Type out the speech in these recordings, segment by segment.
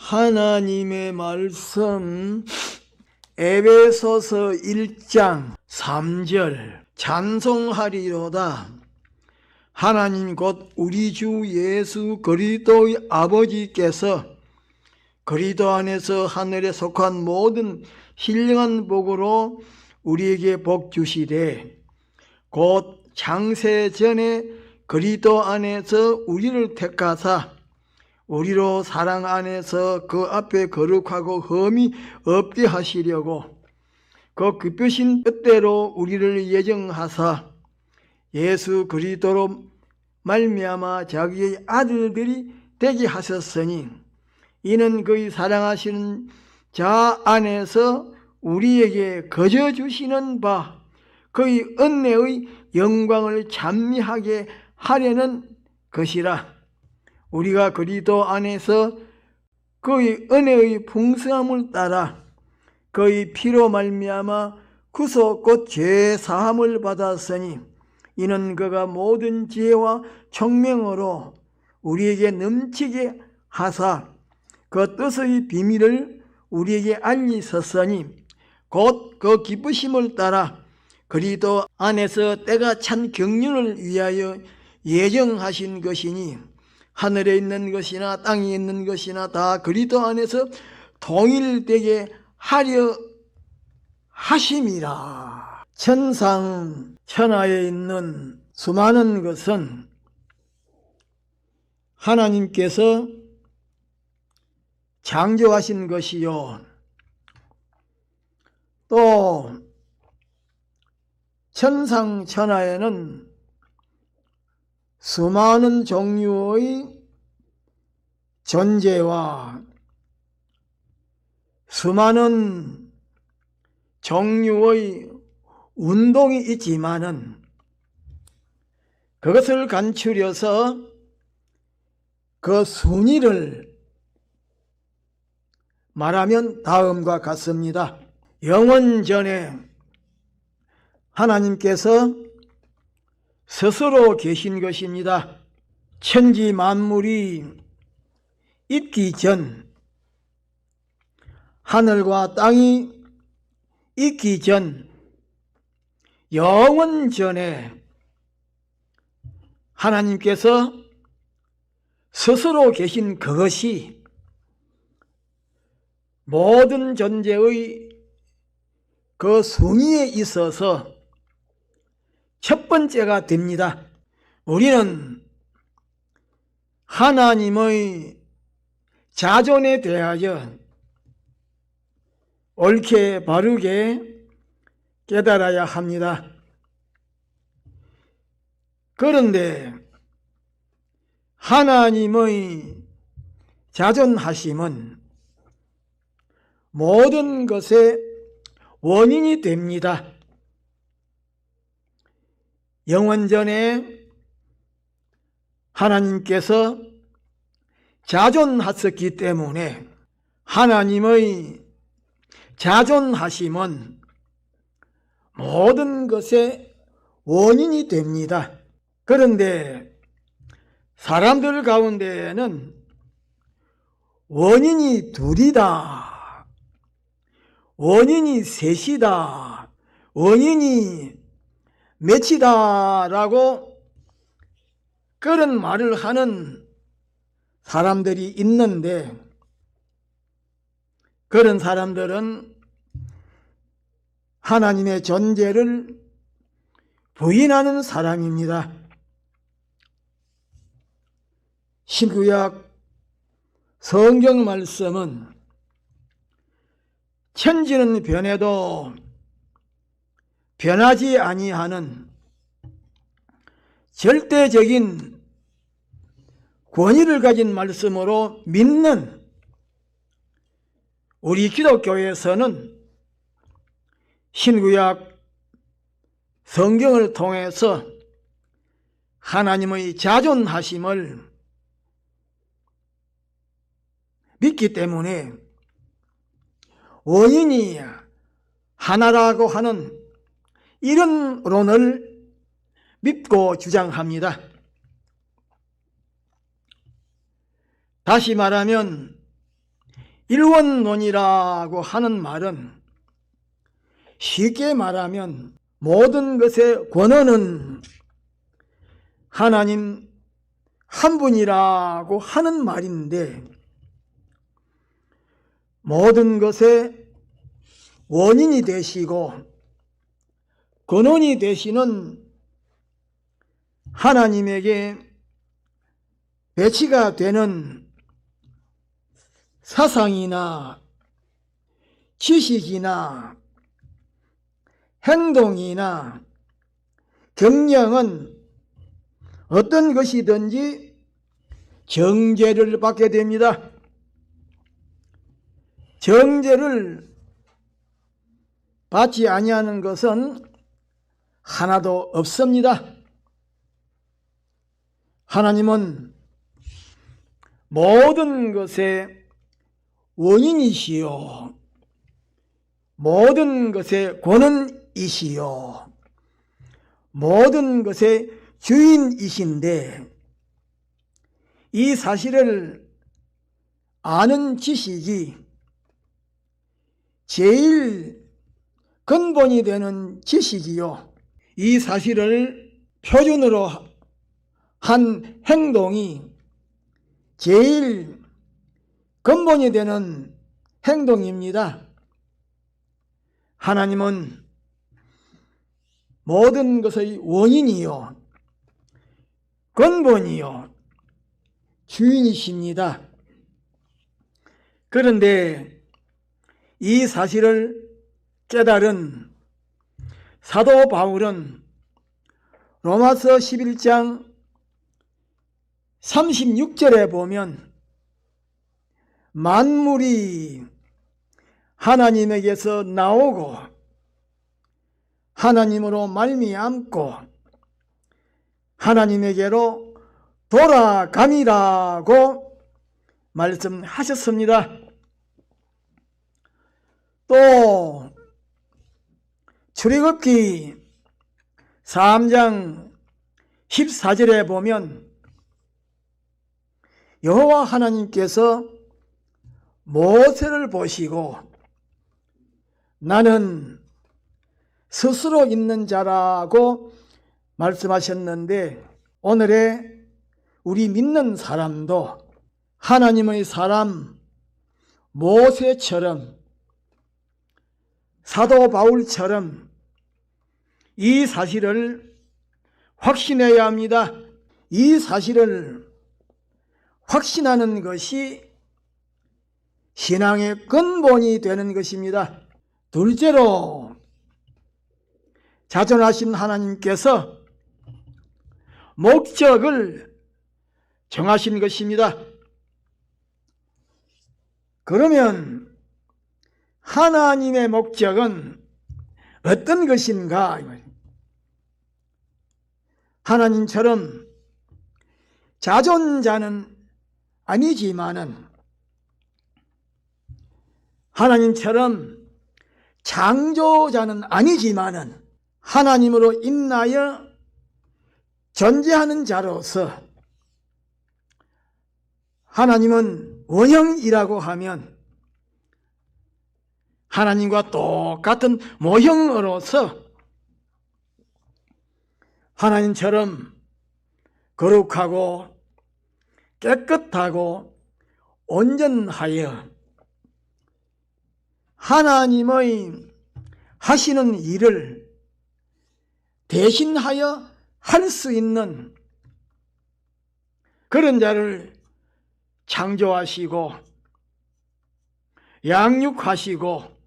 하나님의 말씀 에베소서 1장 3절 찬송하리로다. 하나님 곧 우리 주 예수 그리스도의 아버지께서 그리스도 안에서 하늘에 속한 모든 신령한 복으로 우리에게 복 주시되 곧 창세 전에 그리스도 안에서 우리를 택하사 우리로 사랑 안에서 그 앞에 거룩하고 흠이 없게 하시려고 그 기쁘신 뜻대로 우리를 예정하사 예수 그리스도로 말미암아 자기의 아들들이 되게 하셨으니 이는 그의 사랑하시는 자 안에서 우리에게 거저 주시는 바 그의 은혜의 영광을 찬미하게 하려는 것이라. 우리가 그리스도 안에서 그의 은혜의 풍성함을 따라 그의 피로 말미암아 구속 곧 죄 사함을 받았으니 이는 그가 모든 지혜와 총명으로 우리에게 넘치게 하사 그 뜻의 비밀을 우리에게 알리셨으니 곧 그 기쁘심을 따라 그리스도 안에서 때가 찬 경륜을 위하여 예정하신 것이니 하늘에 있는 것이나 땅에 있는 것이나 다 그리스도 안에서 통일되게 하려 하심이라. 천상 천하에 있는 수많은 것은 하나님께서 창조하신 것이요 또 천상 천하에는 수많은 종류의 존재와 수많은 종류의 운동이 있지만은 그것을 간추려서 그 순위를 말하면 다음과 같습니다. 영원전에 하나님께서 스스로 계신 것입니다. 천지 만물이 있기 전, 하늘과 땅이 있기 전, 영원 전에 하나님께서 스스로 계신 그것이 모든 존재의 그 순위에 있어서 첫 번째가 됩니다. 우리는 하나님의 자존에 대하여 옳게 바르게 깨달아야 합니다. 그런데 하나님의 자존하심은 모든 것의 원인이 됩니다. 영원전에 하나님께서 자존하셨기 때문에 하나님의 자존하심은 모든 것의 원인이 됩니다. 그런데 사람들 가운데에는 원인이 둘이다, 원인이 셋이다, 원인이 몇이다라고 그런 말을 하는 사람들이 있는데 그런 사람들은 하나님의 존재를 부인하는 사람입니다. 신구약 성경 말씀은 천지는 변해도 변하지 아니하는 절대적인 권위를 가진 말씀으로 믿는 우리 기독교에서는 신구약 성경을 통해서 하나님의 자존하심을 믿기 때문에 원인이 하나라고 하는 이런 론을 믿고 주장합니다. 다시 말하면 일원론이라고 하는 말은 쉽게 말하면 모든 것의 권한은 하나님 한 분이라고 하는 말인데, 모든 것의 원인이 되시고 근원이 되시는 하나님에게 배치가 되는 사상이나 지식이나 행동이나 경영은 어떤 것이든지 정죄를 받게 됩니다. 정죄를 받지 아니하는 것은 하나도 없습니다. 하나님은 모든 것의 원인이시요, 모든 것의 권원이시요, 모든 것의 주인이신데, 이 사실을 아는 지식이 제일 근본이 되는 지식이요, 이 사실을 표준으로 한 행동이 제일 근본이 되는 행동입니다. 하나님은 모든 것의 원인이요, 근본이요, 주인이십니다. 그런데 이 사실을 깨달은 사도 바울은 로마서 11장 36절에 보면 만물이 하나님에게서 나오고 하나님으로 말미암고 하나님에게로 돌아감이라고 말씀하셨습니다. 또 출애굽기 3장 14절에 보면 여호와 하나님께서 모세를 보시고 나는 스스로 있는 자라고 말씀하셨는데, 오늘의 우리 믿는 사람도 하나님의 사람 모세처럼, 사도 바울처럼 이 사실을 확신해야 합니다. 이 사실을 확신하는 것이 신앙의 근본이 되는 것입니다. 둘째로, 자존하신 하나님께서 목적을 정하신 것입니다. 그러면 하나님의 목적은 어떤 것인가? 하나님처럼 자존자는 아니지만은, 하나님처럼 창조자는 아니지만은 하나님으로 인하여 존재하는 자로서, 하나님은 원형이라고 하면 하나님과 똑같은 모형으로서 하나님처럼 거룩하고 깨끗하고 온전하여 하나님의 하시는 일을 대신하여 할 수 있는 그런 자를 창조하시고 양육하시고,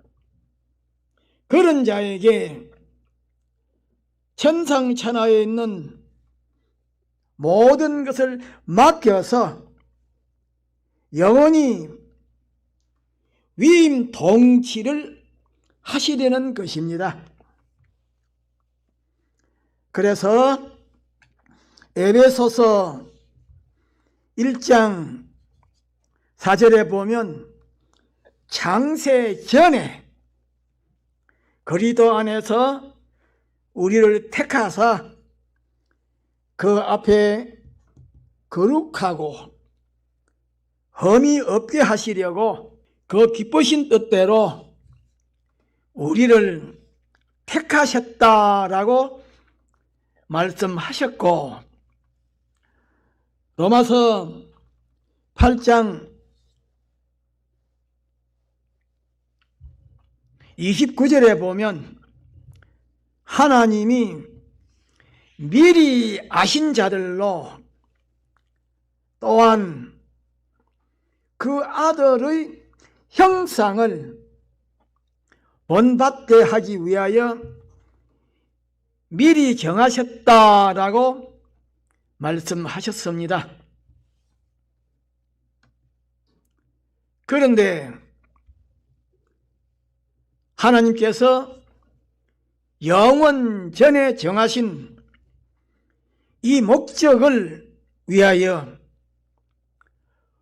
그런 자에게 천상천하에 있는 모든 것을 맡겨서 영원히 위임 통치를 하시려는 것입니다. 그래서 에베소서 1장 4절에 보면 창세 전에 그리스도 안에서 우리를 택하사 그 앞에 거룩하고 흠이 없게 하시려고 그 기쁘신 뜻대로 우리를 택하셨다라고 말씀하셨고, 로마서 8장 29절에 보면 하나님이 미리 아신 자들로 또한 그 아들의 형상을 본받게 하기 위하여 미리 정하셨다라고 말씀하셨습니다. 그런데 하나님께서 영원 전에 정하신 이 목적을 위하여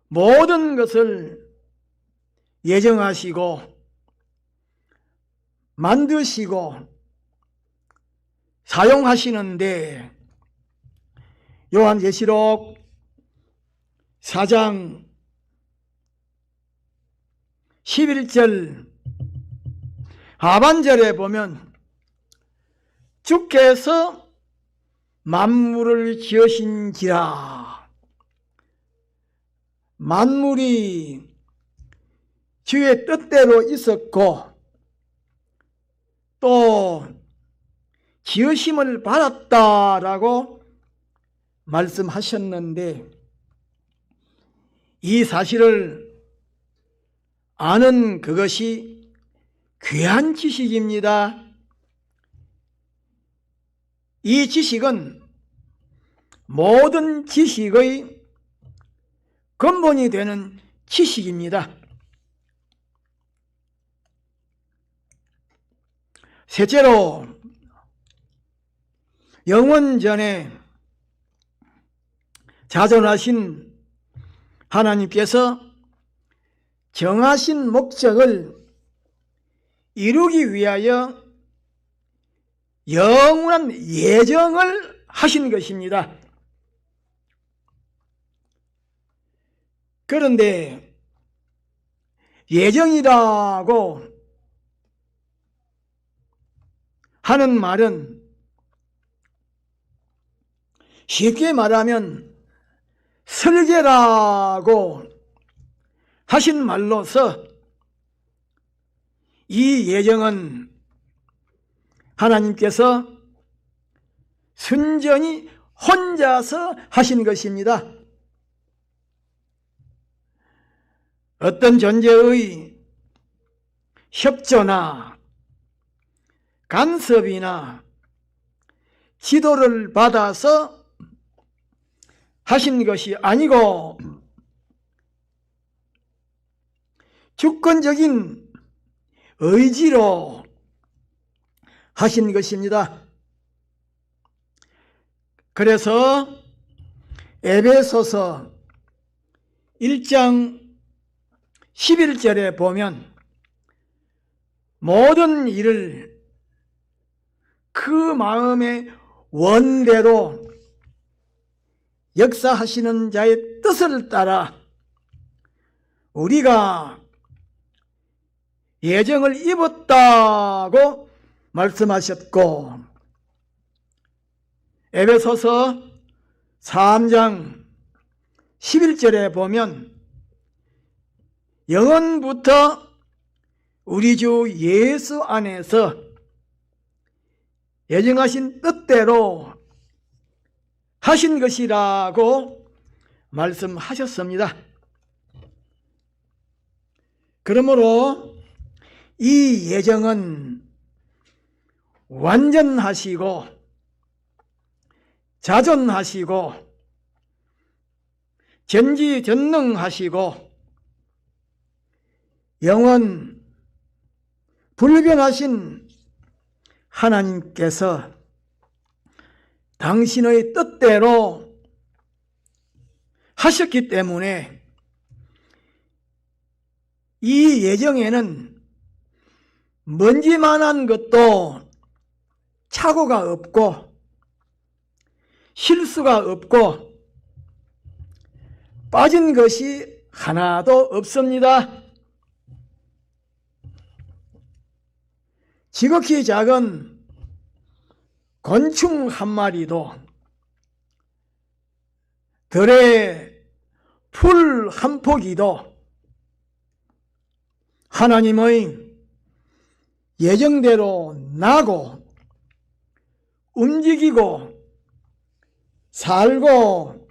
모든 것을 예정하시고 만드시고 사용하시는데, 요한계시록 4장 11절 하반절에 보면 주께서 만물을 지으신지라, 만물이 주의 뜻대로 있었고 또 지으심을 받았다라고 말씀하셨는데, 이 사실을 아는 그것이 귀한 지식입니다. 이 지식은 모든 지식의 근본이 되는 지식입니다. 셋째로, 영원전에 자존하신 하나님께서 정하신 목적을 이루기 위하여 영원한 예정을 하신 것입니다. 그런데 예정이라고 하는 말은 쉽게 말하면 설계라고 하신 말로서, 이 예정은 하나님께서 순전히 혼자서 하신 것입니다. 어떤 존재의 협조나 간섭이나 지도를 받아서 하신 것이 아니고 주권적인 의지로 하신 것입니다. 그래서 에베소서 1장 11절에 보면 모든 일을 그 마음의 원대로 역사하시는 자의 뜻을 따라 우리가 예정을 입었다고 말씀하셨고, 에베소서 3장 11절에 보면 영원부터 우리 주 예수 안에서 예정하신 뜻대로 하신 것이라고 말씀하셨습니다. 그러므로 이 예정은 완전하시고 자존하시고 전지전능하시고 영원 불변하신 하나님께서 당신의 뜻대로 하셨기 때문에 이 예정에는 먼지만한 것도 착오가 없고 실수가 없고 빠진 것이 하나도 없습니다. 지극히 작은 곤충 한 마리도, 들의 풀 한 포기도 하나님의 예정대로 나고 움직이고 살고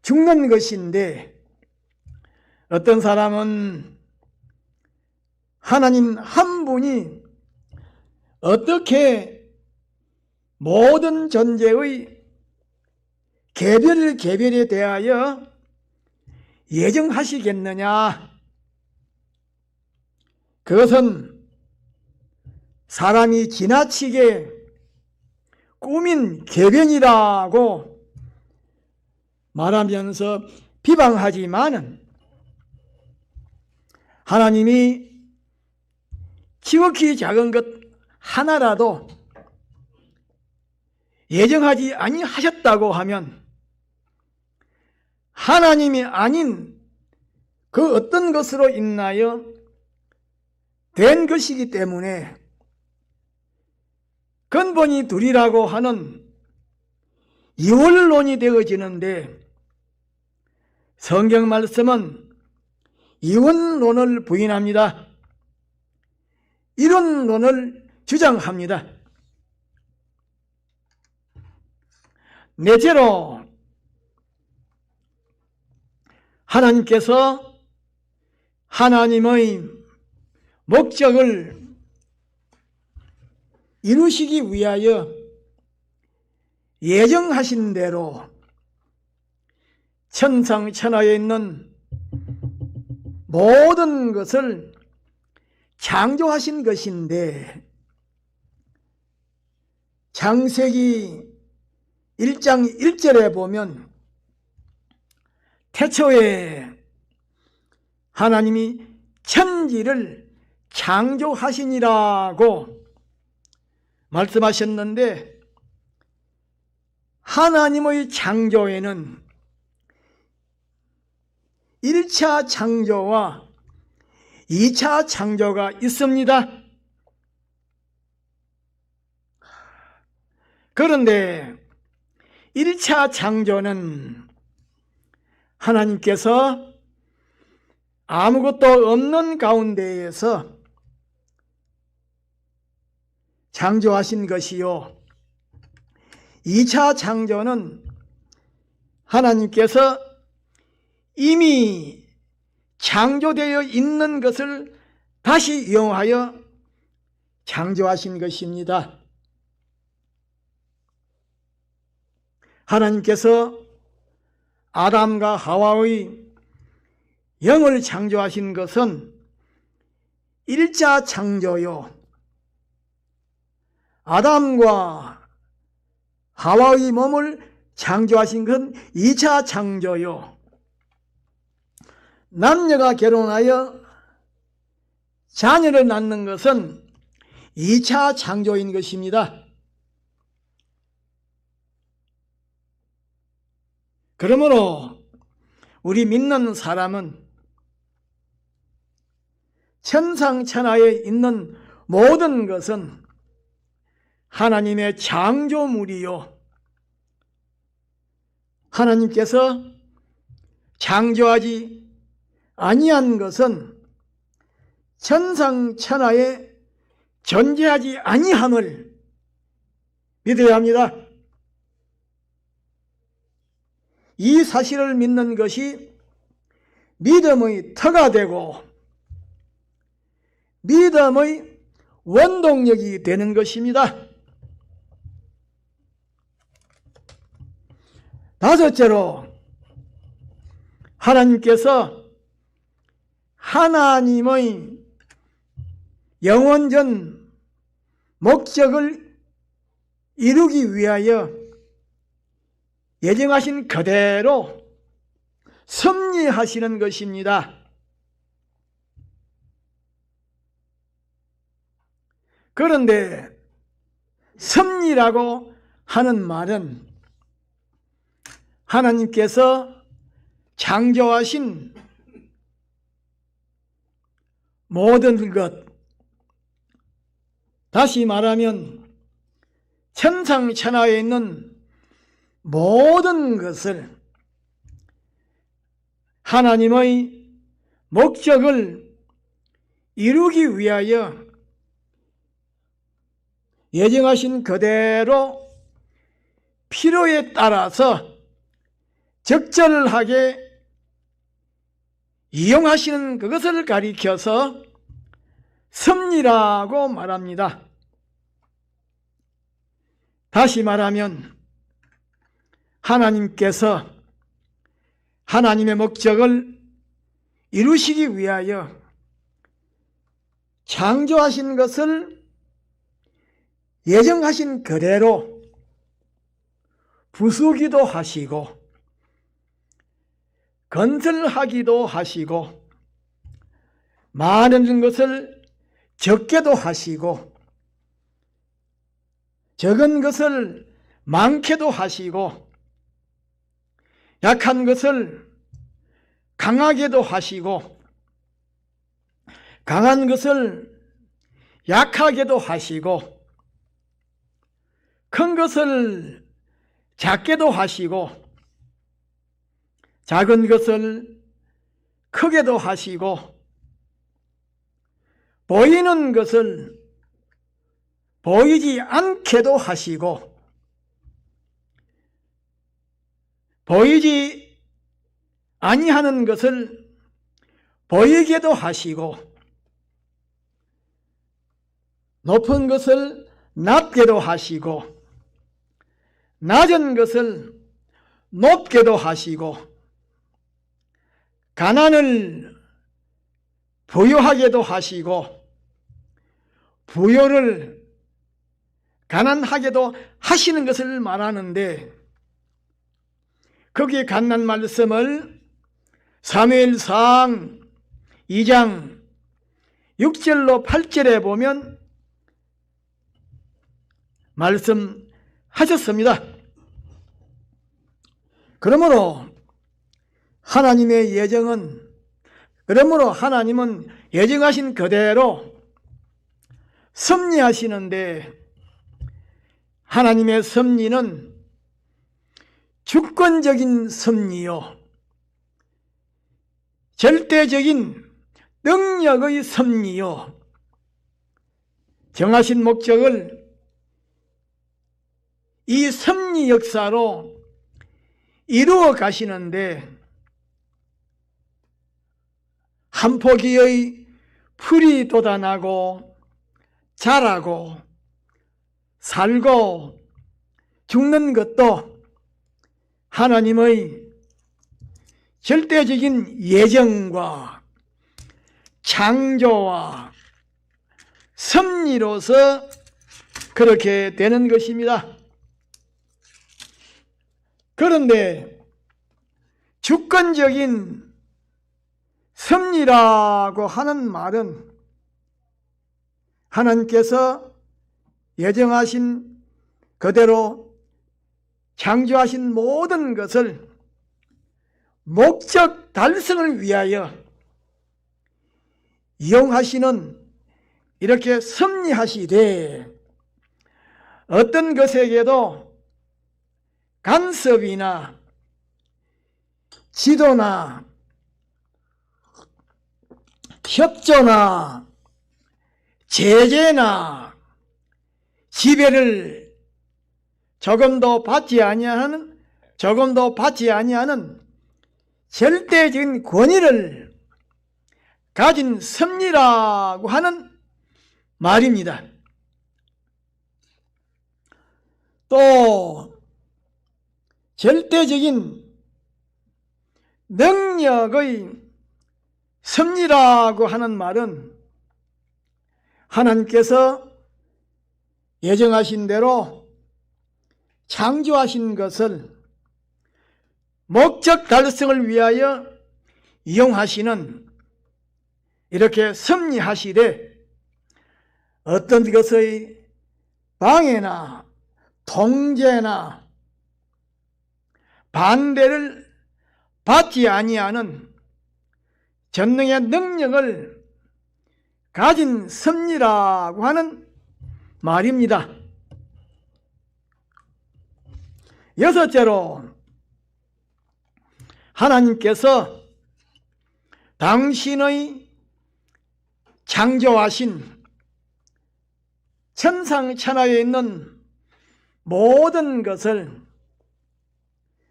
죽는 것인데, 어떤 사람은 하나님 한 분이 어떻게 모든 존재의 개별에 대하여 예정하시겠느냐? 그것은 사람이 지나치게 꾸민 궤변이라고 말하면서 비방하지만은, 하나님이 지극히 작은 것 하나라도 예정하지 아니하셨다고 하면 하나님이 아닌 그 어떤 것으로 인하여 된 것이기 때문에 근본이 둘이라고 하는 이원론이 되어지는데, 성경 말씀은 이원론을 부인합니다. 이론론을 주장합니다. 넷째로, 하나님께서 하나님의 목적을 이루시기 위하여 예정하신 대로 천상천하에 있는 모든 것을 창조하신 것인데, 창세기 1장 1절에 보면 태초에 하나님이 천지를 창조하시니라고 말씀하셨는데, 하나님의 창조에는 1차 창조와 2차 창조가 있습니다. 그런데 1차 창조는 하나님께서 아무것도 없는 가운데에서 창조하신 것이요, 2차 창조는 하나님께서 이미 창조되어 있는 것을 다시 이용하여 창조하신 것입니다. 하나님께서 아담과 하와의 영을 창조하신 것은 1차 창조요, 아담과 하와의 몸을 창조하신 건 2차 창조요, 남녀가 결혼하여 자녀를 낳는 것은 2차 창조인 것입니다. 그러므로 우리 믿는 사람은 천상천하에 있는 모든 것은 하나님의 창조물이요, 하나님께서 창조하지 아니한 것은 천상천하에 존재하지 아니함을 믿어야 합니다. 이 사실을 믿는 것이 믿음의 터가 되고 믿음의 원동력이 되는 것입니다. 다섯째로, 하나님께서 하나님의 영원전 목적을 이루기 위하여 예정하신 그대로 섭리하시는 것입니다. 그런데 섭리라고 하는 말은 하나님께서 창조하신 모든 것, 다시 말하면 천상천하에 있는 모든 것을 하나님의 목적을 이루기 위하여 예정하신 그대로 필요에 따라서 적절하게 이용하시는 그것을 가리켜서 섭리라고 말합니다. 다시 말하면 하나님께서 하나님의 목적을 이루시기 위하여 창조하신 것을 예정하신 그대로 부수기도 하시고 건설하기도 하시고 많은 것을 적게도 하시고 적은 것을 많게도 하시고 약한 것을 강하게도 하시고 강한 것을 약하게도 하시고 큰 것을 작게도 하시고 작은 것을 크게도 하시고 보이는 것을 보이지 않게도 하시고 보이지 아니하는 것을 보이게도 하시고 높은 것을 낮게도 하시고 낮은 것을 높게도 하시고 가난을 부유하게도 하시고 부유를 가난하게도 하시는 것을 말하는데 거기에 관한 말씀을 사무엘상 2장 6절로 8절에 보면 말씀하셨습니다. 그러므로 하나님의 예정은 하나님은 예정하신 그대로 섭리하시는데 하나님의 섭리는 주권적인 섭리요 절대적인 능력의 섭리요 정하신 목적을 이 섭리 역사로 이루어 가시는데 한 포기의 풀이 돋아나고 자라고 살고 죽는 것도 하나님의 절대적인 예정과 창조와 섭리로서 그렇게 되는 것입니다. 그런데 주권적인 섭리라고 하는 말은 하나님께서 예정하신 그대로 창조하신 모든 것을 목적 달성을 위하여 이용하시는 이렇게 섭리하시되 어떤 것에게도 간섭이나 지도나 협조나 제재나 지배를 조금도 받지 아니하는 절대적인 권위를 가진 섭리라고 하는 말입니다. 또 절대적인 능력의 섭리라고 하는 말은 하나님께서 예정하신 대로 창조하신 것을 목적 달성을 위하여 이용하시는 이렇게 섭리하시되 어떤 것의 방해나 통제나 반대를 받지 아니하는 전능의 능력을 가진 섭리라고 하는 말입니다. 여섯째로, 하나님께서 당신의 창조하신 천상천하에 있는 모든 것을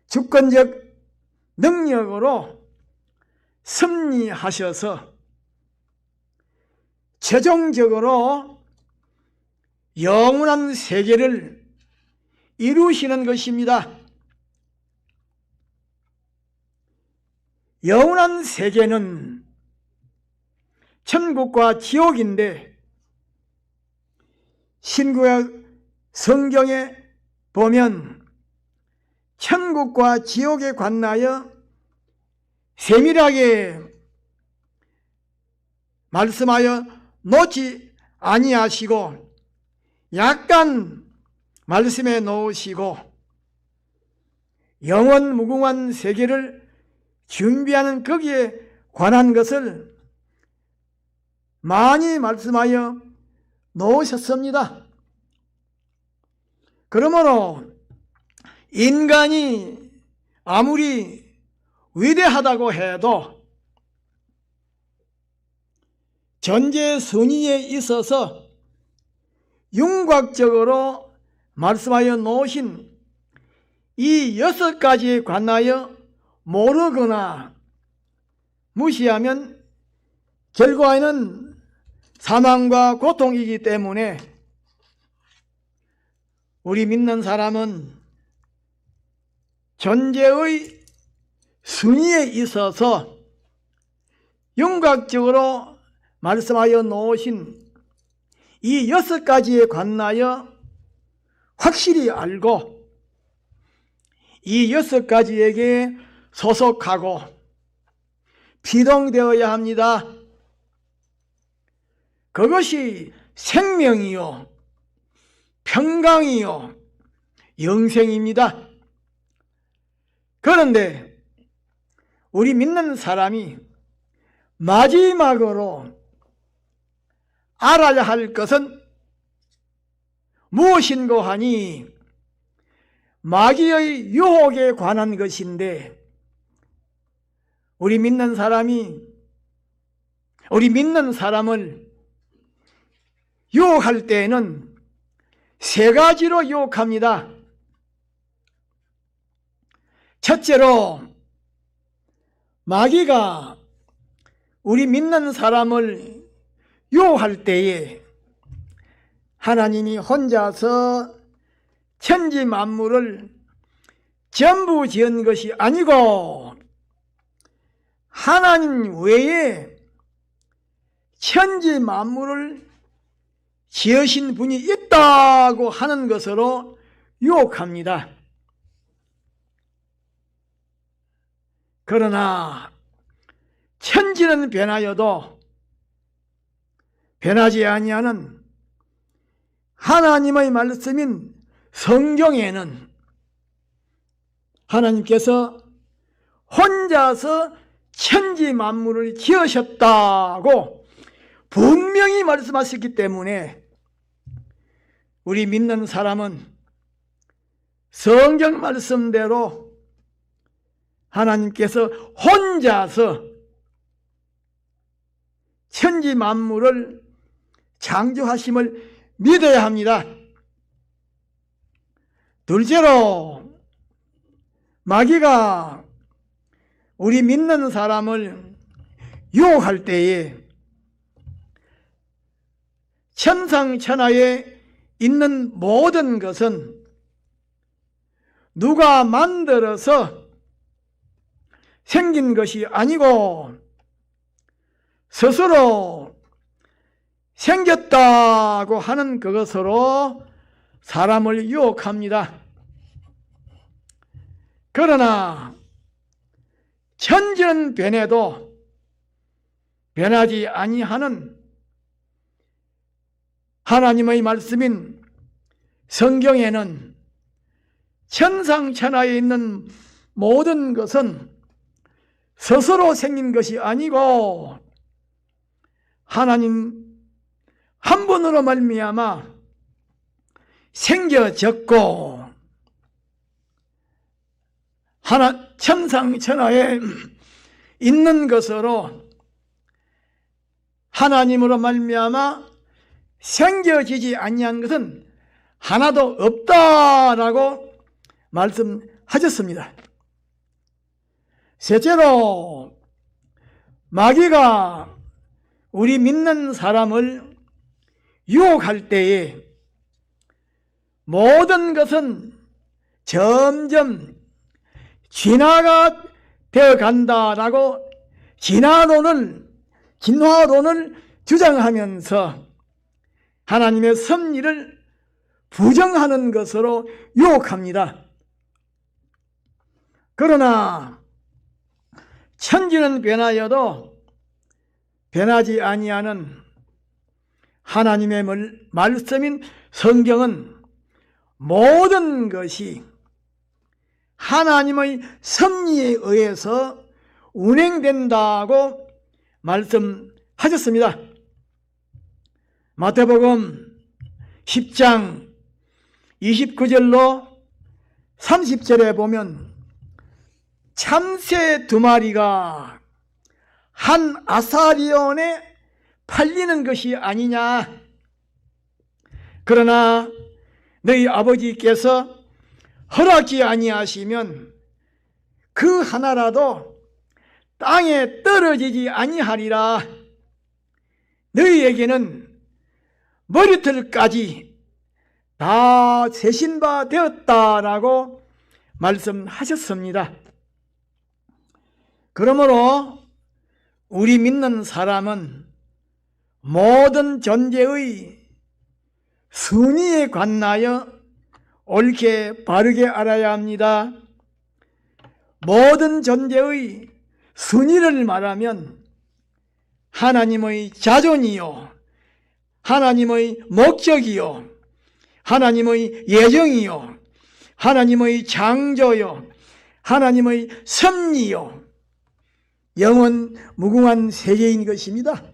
주권적 능력으로 섭리하셔서 최종적으로 영원한 세계를 이루시는 것입니다. 영원한 세계는 천국과 지옥인데, 신구약 성경에 보면 천국과 지옥에 관하여 세밀하게 말씀하여 놓지 아니하시고 약간 말씀해 놓으시고 영원 무궁한 세계를 준비하는 거기에 관한 것을 많이 말씀하여 놓으셨습니다. 그러므로 인간이 아무리 위대하다고 해도 전제 선의에 있어서 윤곽적으로 말씀하여 놓으신 이 6가지에 관하여 모르거나 무시하면 결과에는 사망과 고통이기 때문에 우리 믿는 사람은 존재의 순위에 있어서 윤곽적으로 말씀하여 놓으신 이 6가지에 관하여 확실히 알고 이 6가지에게 소속하고 피동되어야 합니다. 그것이 생명이요, 평강이요, 영생입니다. 그런데 우리 믿는 사람이 마지막으로 알아야 할 것은 무엇인고 하니 마귀의 유혹에 관한 것인데, 우리 믿는 사람을 유혹할 때에는 3가지로 유혹합니다. 첫째로, 마귀가 우리 믿는 사람을 유혹할 때에 하나님이 혼자서 천지 만물을 전부 지은 것이 아니고 하나님 외에 천지 만물을 지으신 분이 있다고 하는 것으로 유혹합니다. 그러나 천지는 변하여도 변하지 아니하는 하나님의 말씀인 성경에는 하나님께서 혼자서 천지 만물을 지으셨다고 분명히 말씀하셨기 때문에 우리 믿는 사람은 성경 말씀대로 하나님께서 혼자서 천지 만물을 창조하심을 믿어야 합니다. 둘째로, 마귀가 우리 믿는 사람을 유혹할 때에 천상천하에 있는 모든 것은 누가 만들어서 생긴 것이 아니고 스스로 생겼다고 하는 그것으로 사람을 유혹합니다. 그러나 천지는 변해도 변하지 아니하는 하나님의 말씀인 성경에는 천상천하에 있는 모든 것은 스스로 생긴 것이 아니고 하나님 한 분으로 말미암아 생겨졌고 천상천하에 있는 것으로 하나님으로 말미암아 생겨지지 아니한 것은 하나도 없다라고 말씀하셨습니다. 셋째로 마귀가 우리 믿는 사람을 유혹할 때에 모든 것은 점점 진화가 되어 간다라고 진화론을 주장하면서 하나님의 섭리를 부정하는 것으로 유혹합니다. 그러나 천지는 변하여도 변하지 아니하는 하나님의 말씀인 성경은 모든 것이 하나님의 섭리에 의해서 운행된다고 말씀하셨습니다. 마태복음 10장 29절로 30절에 보면 참새 2마리가 한 아사리온에 팔리는 것이 아니냐. 그러나 너희 아버지께서 허락지 아니하시면 그 하나라도 땅에 떨어지지 아니하리라. 너희에게는 머리털까지 다 세신 바 되었다라고 말씀하셨습니다. 그러므로 우리 믿는 사람은 모든 존재의 순위에 관하여 옳게 바르게 알아야 합니다. 모든 존재의 순위를 말하면 하나님의 자존이요, 하나님의 목적이요, 하나님의 예정이요, 하나님의 창조요, 하나님의 섭리요, 영원 무궁한 세계인 것입니다.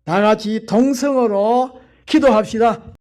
다 같이 동성으로 기도합시다.